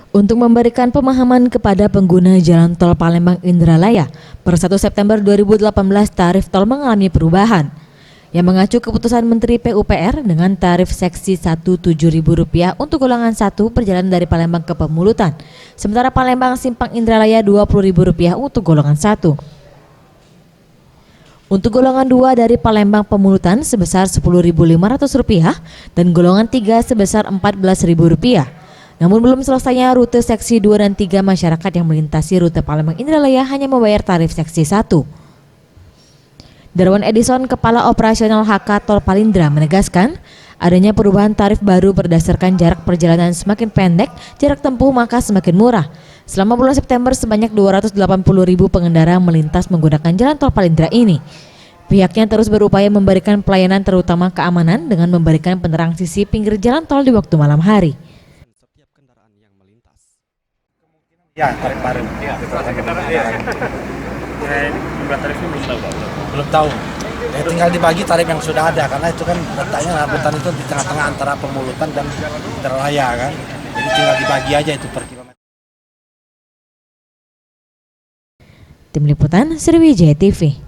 Untuk memberikan pemahaman kepada pengguna jalan tol Palembang Indralaya, per 1 September 2018 tarif tol mengalami perubahan. Yang mengacu keputusan Menteri PUPR dengan tarif seksi 1 Rp7.000 untuk golongan 1 perjalanan dari Palembang ke Pemulutan, sementara Palembang Simpang Indralaya Rp20.000 untuk golongan 1. Untuk golongan 2 dari Palembang Pemulutan sebesar Rp10.500 dan golongan 3 sebesar Rp14.000. Namun belum selesainya rute seksi 2 dan 3, masyarakat yang melintasi rute Palembang Indralaya hanya membayar tarif seksi 1. Darwan Edison, Kepala Operasional HK Tol Palindra menegaskan, adanya perubahan tarif baru berdasarkan jarak perjalanan semakin pendek, jarak tempuh maka semakin murah. Selama bulan September sebanyak 280.000 pengendara melintas menggunakan jalan tol Palindra ini. Pihaknya terus berupaya memberikan pelayanan terutama keamanan dengan memberikan penerang sisi pinggir jalan tol di waktu malam hari. Ya, tarif baru. Ya, jumlah tarifnya belum tahu. Ya, tinggal dibagi tarif yang sudah ada, karena itu kan letaknya Rambutan itu di tengah-tengah antara Pemulutan dan Indralaya kan. Jadi tinggal dibagi aja itu per kilometer. Tim Liputan Sriwijaya TV.